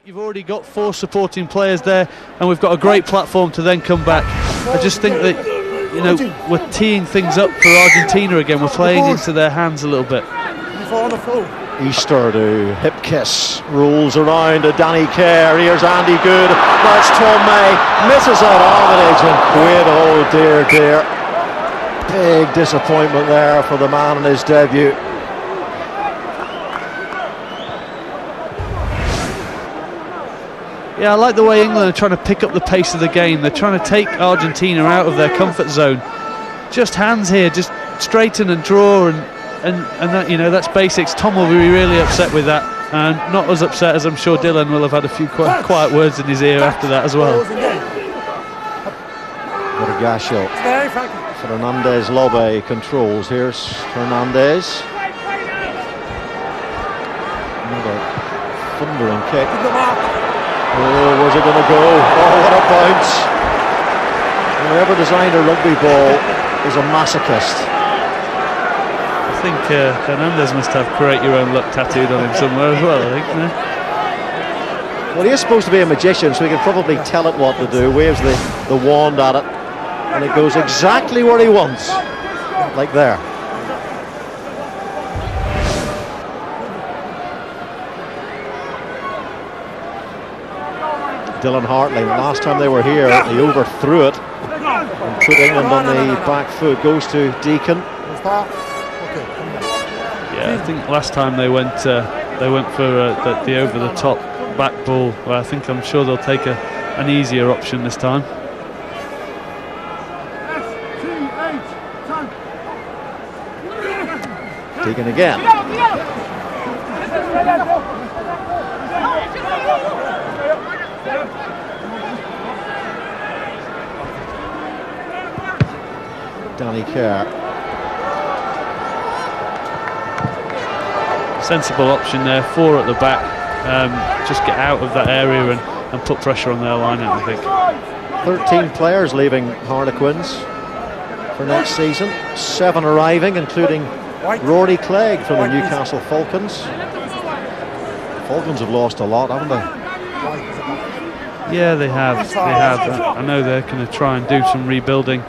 You've already got 4 supporting players there, and we've got a great platform to then come back. I just think that, you know, we're teeing things up for Argentina again. We're playing into their hands a little bit. Easter to hip kiss, rolls around to Danny Kerr. Here's Andy Good. That's Tom May, misses out Armitage and Quaid. Oh dear, dear. Big disappointment there for the man in his debut. Yeah, I like the way England are trying to pick up the pace of the game. They're trying to take Argentina out of their comfort zone. Just hands here, just straighten and draw, and that, you know, that's basics. Tom will be really upset with that, and not as upset as I'm sure Dylan will have had a few quiet words in his ear after that as well. Gasho. Fernandez Lobe controls. Here's Fernandez. Another thundering kick. Oh, where's it going to go? Oh, what a bounce. Whoever designed a rugby ball is a masochist. I think Fernandez must have "create your own luck" tattooed on him somewhere as well, I think. No? Well, he is supposed to be a magician, so he can probably tell it what to do. Waves the wand at it, and it goes exactly where he wants. Like there. Dylan Hartley, last time they were here, he overthrew it and put England on the back foot. Goes to Deacon. Yeah, I think last time they went for the over-the-top back ball. Well, I'm sure they'll take an easier option this time. Deacon again. Danny Kerr. Sensible option there, 4 at the back. Just get out of that area and put pressure on their line-out, I think. 13 players leaving Harlequins for next season. 7 arriving, including Rory Clegg from the Newcastle Falcons. Falcons have lost a lot, haven't they? Yeah, they have. I know they're going to try and do some rebuilding,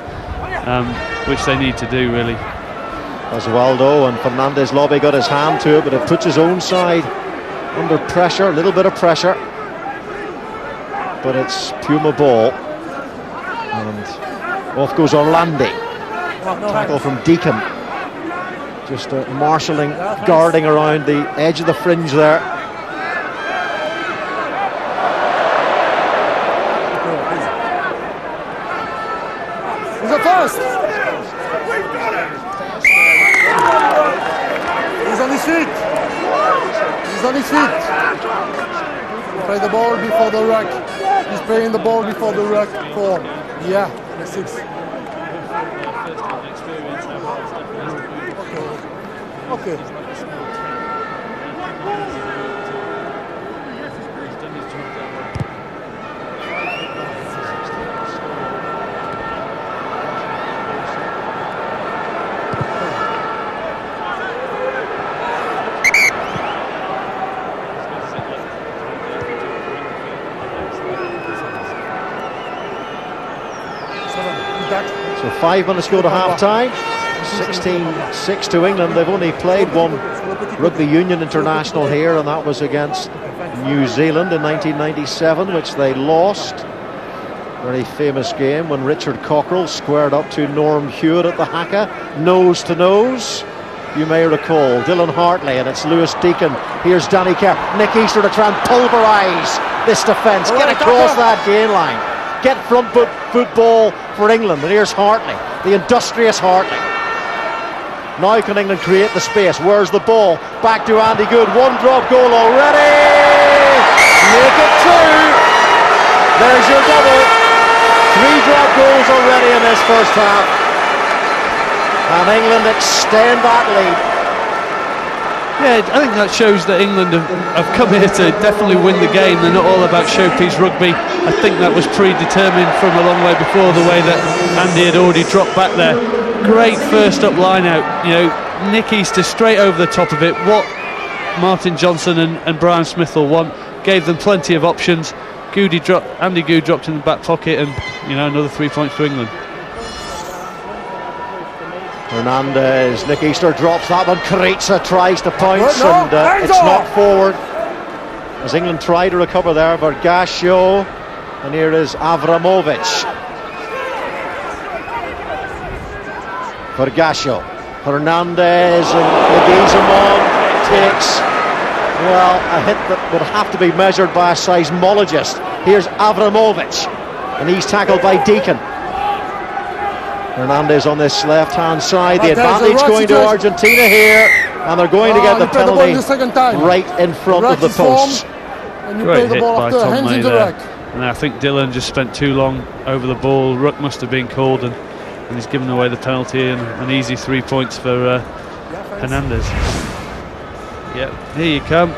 which they need to do, really. Oswaldo and Fernandez Lobby got his hand to it, but it puts his own side under pressure, a little bit of pressure. But it's Puma ball. And off goes Orlandi. Tackle from Deacon. Just marshalling, guarding around the edge of the fringe there. He's the first. He's on his feet. He's on his feet. Play the ball before the ruck. He's playing the ball before the ruck for, the 6. Okay. So 5 minutes to go to half-time. 16-6 to England. They've only played one Rugby Union international here, and that was against New Zealand in 1997, which they lost. Very famous game when Richard Cockrell squared up to Norm Hewitt at the Haka, nose to nose. You may recall Dylan Hartley, and it's Lewis Deacon. Here's Danny Kerr. Nick Easter to try and pulverise this defence. Get across that gain line. Get front foot football for England. And here's Hartley, the industrious Hartley. Now can England create the space? Where's the ball? Back to Andy Good. 1 drop goal already. Make it 2. There's your double. 3 drop goals already in this first half. And England extend that lead. Yeah, I think that shows that England have come here to definitely win the game. They're not all about showpiece rugby. I think that was predetermined from a long way before, the way that Andy had already dropped back there. Great first up line out, you know, Nick Easter straight over the top of it. What Martin Johnson and Brian Smithell want. Gave them plenty of options. Andy Goode dropped in the back pocket, and another 3 points for England. Hernandez, Nick Easter drops that one. Karitsa tries to pounce, and it's not forward. As England try to recover there, Vergasio, and here is Avramovic. Vergasio, Hernandez, and Leguizamon takes, a hit that would have to be measured by a seismologist. Here's Avramovic, and he's tackled by Deacon. Hernandez on this left-hand side. The advantage going to Argentina here, and they're going to get the penalty right in front of the post. Great hit by Tom May there. And I think Dillon just spent too long over the ball. Ruck must have been called, and he's given away the penalty, and an easy 3 points for Hernandez. Yep, here you come.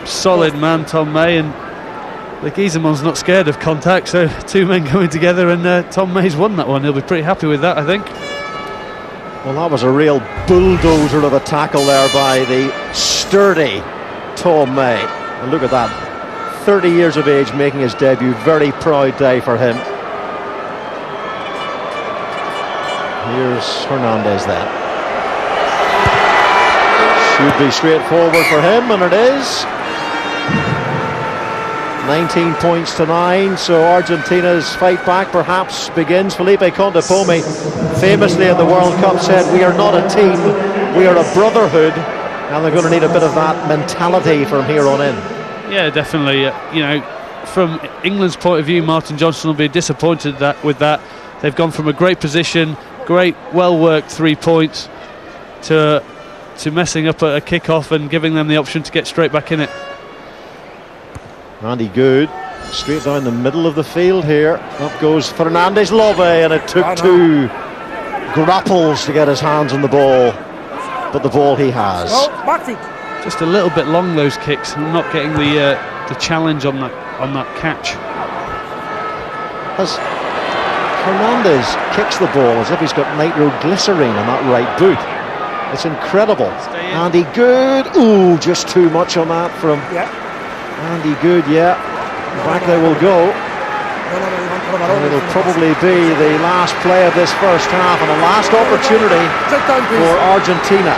Solid man, Tom May, and Leguizamon's not scared of contact, so two men going together, and Tom May's won that one. He'll be pretty happy with that, I think. Well, that was a real bulldozer of a tackle there by the sturdy Tom May. And look at that, 30 years of age making his debut. Very proud day for him. Here's Hernandez then. Should be straightforward for him, and it is. 19 points to 9, so Argentina's fight back perhaps begins. Felipe Contepomi famously at the World Cup said, "We are not a team, we are a brotherhood," and they're going to need a bit of that mentality from here on in. Yeah, definitely. From England's point of view, Martin Johnson will be disappointed with that. They've gone from a great position, great, well-worked 3 points, to messing up a kick-off and giving them the option to get straight back in it. Andy Goode straight down the middle of the field here. Up goes Fernandez Love, and it took two grapples to get his hands on the ball, but the ball he has. Just a little bit long, those kicks, and not getting the challenge on that catch. As Hernandez kicks the ball as if he's got nitroglycerine on that right boot. It's incredible. Andy Goode, ooh, just too much on that from Andy Goode. Back they will go. And it'll probably be the last play of this first half, and the last opportunity for Argentina.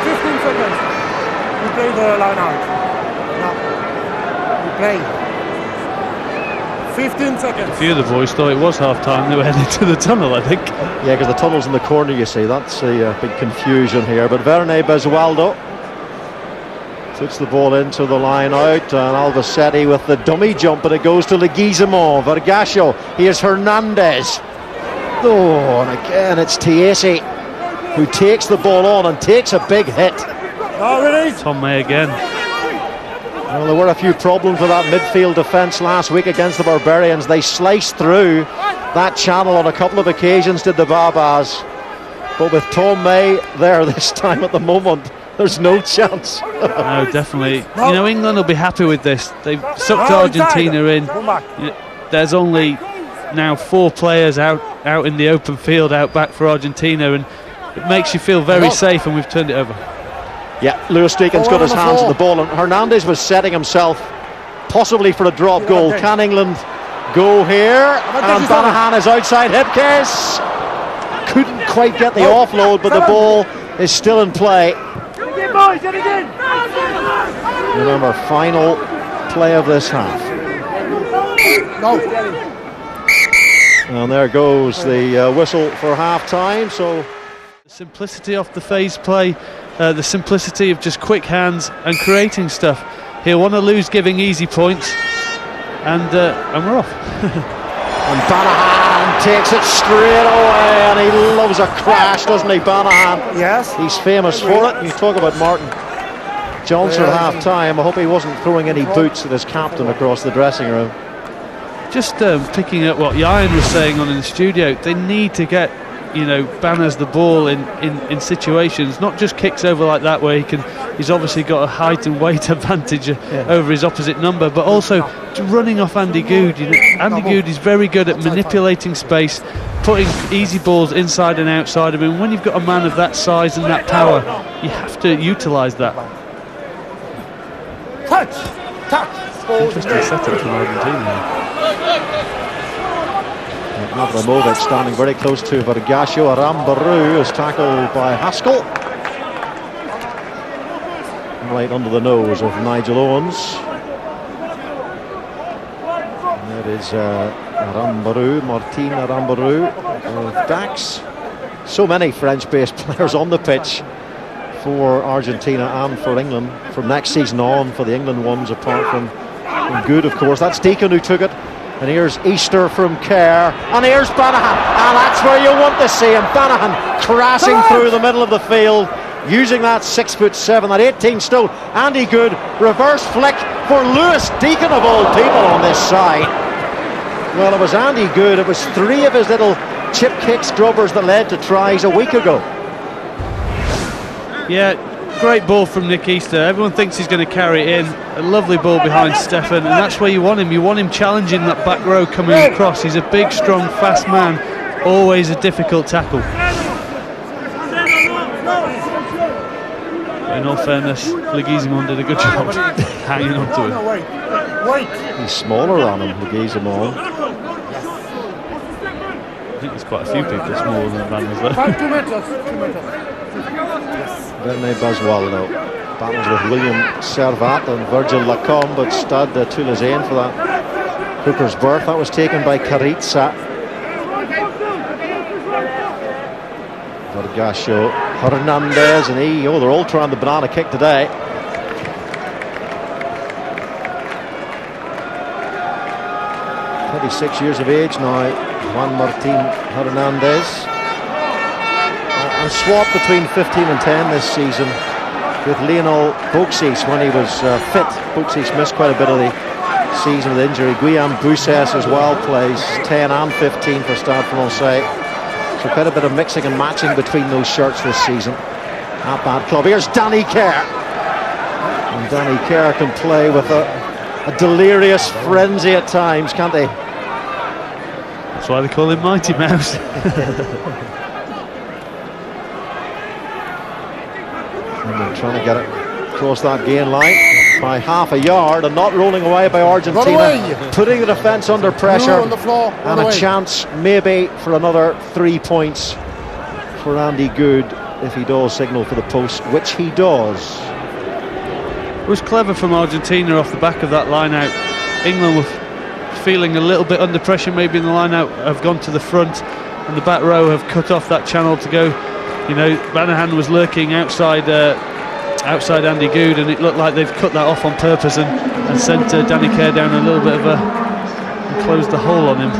15 seconds. We play the line out. No. We play. 15 seconds. A few of the boys thought it was half-time. They were heading to the tunnel, I think. Yeah, because the tunnel's in the corner, you see. That's a big confusion here. But Verne Bezualdo puts the ball into the line out, and Albacete with the dummy jump, and it goes to Leguizamon. Vergasio, here's Hernandez. Oh, and again it's Tiesi who takes the ball on and takes a big hit. Tom May again. Well, there were a few problems with that midfield defence last week against the Barbarians. They sliced through that channel on a couple of occasions, did the Babas. But with Tom May there this time at the moment, there's no chance. No, definitely. England will be happy with this. They've sucked Argentina in. There's only now 4 players out in the open field out back for Argentina, and it makes you feel very safe, and we've turned it over. Yeah, Lewis Deacon's got his hands on the ball, and Hernandez was setting himself possibly for a drop goal. Can England go here? And Banahan is outside hip case. Couldn't quite get the offload, but the ball is still in play. Remember, final play of this half. And there goes the whistle for half-time. So the simplicity of the phase play, the simplicity of just quick hands and creating stuff. He'll want to lose giving easy points, and we're off. And Banahan takes it straight away, and he loves a crash, doesn't he, Banahan? Yes. He's famous for it. You talk about Martin Johnson at half-time. I hope he wasn't throwing any boots at his captain across the dressing room. Just picking up what Yayan was saying on in the studio, they need to get Banners the ball in situations, not just kicks over like that where he can he's obviously got a height and weight advantage over his opposite number, but also running off Andy Good. Andy Good is very good at manipulating space, putting easy balls inside and outside of him. When you've got a man of that size and that power, you have to utilise that. Touch! Interesting setup from Argentina. Abramovic standing very close to Vergasio. Arambaru is tackled by Haskell. Right under the nose of Nigel Owens. And it is Arambaru, Martin Arambaru of Dax. So many French-based players on the pitch for Argentina and for England from next season on, for the England ones, apart from Good, of course. That's Deacon who took it. And here's Easter from Kerr, and here's Banahan, and that's where you want to see him. Banahan crashing through the middle of the field, using that 6'7", that 18 stone. Andy Good, reverse flick for Lewis Deacon of all people on this side. Well, it was Andy Good, it was 3 of his little chip kick scrubbers that led to tries a week ago. Yeah, great ball from Nick Easter. Everyone thinks he's going to carry it in. A lovely ball behind Stefan, and that's where you want him. You want him challenging that back row coming across. He's a big, strong, fast man. Always a difficult tackle. But in all fairness, Leguizamon did a good job hanging on to him. He's smaller on him, Leguizamon. I think there's quite a few people smaller than Van is there. 2 meters. Vernet Basualdo battles with William Servat and Virgil Lacombe, but Stade Toulousain for that hooker's berth. That was taken by Caritza. Vergasio, Hernandez, and they're all trying the banana kick today. "26 years of age now, Juan Martin Hernandez." And swapped between 15 and 10 this season with Lionel Bouksis when he was fit. Bouksis missed quite a bit of the season with injury. Guillaume Bousses as well plays 10 and 15 for Stade Francais. So quite a bit of mixing and matching between those shirts this season at that club. Here's Danny Kerr. And Danny Kerr can play with a delirious frenzy at times, can't he? That's why they call him Mighty Mouse. Trying to get it across that gain line by half a yard, and not rolling away by Argentina, putting the defence under pressure, on the floor, and a chance maybe for another 3 points for Andy Good if he does signal for the post, which he does. It was clever from Argentina off the back of that line out. England were feeling a little bit under pressure maybe in the line out, have gone to the front, and the back row have cut off that channel to go. You know, Banahan was lurking outside Andy Good, and it looked like they've cut that off on purpose and sent Danny Kerr down a little bit of and closed the hole on him.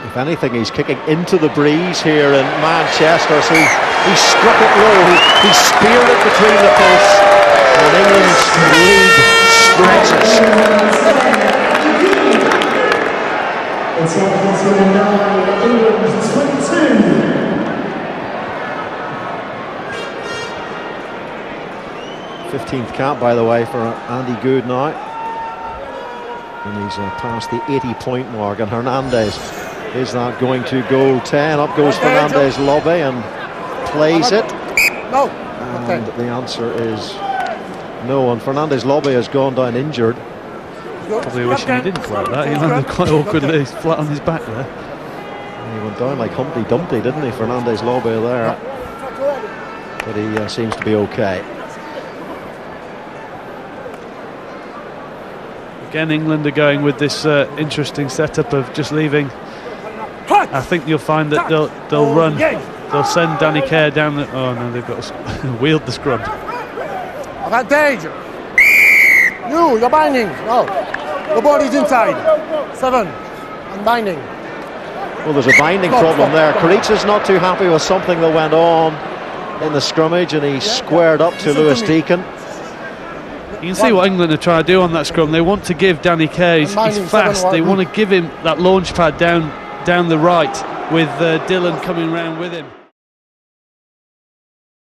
If anything, he's kicking into the breeze here in Manchester, so he struck it low, he speared it between the posts, and England's lead stretches. It's England 22. 15th cap, by the way, for Andy Good now, and he's past the 80-point mark. And Hernandez, is that going to go 10? Up goes Fernandez Lobby and plays it. No. And the answer is no. And Fernandez Lobby has gone down injured. Probably wishing he didn't like that. He landed quite awkwardly, flat on his back there. He went down like Humpty Dumpty, didn't he, Fernandez Lobby there? But he seems to be okay. Again, England are going with this interesting setup of just leaving. I think you'll find that they'll run. They'll send Danny Kerr down the... Oh no, they've got to wield the scrum. Advantage. You're binding. No, the body's inside. 7 and binding. Well, there's a binding problem there. Karitsa's not too happy with something that went on in the scrummage, and he squared up to Lewis Deacon. You can see what England are trying to do on that scrum. They want to give Danny Kerr, he's fast, they want to give him that launch pad down the right with Dylan coming round with him.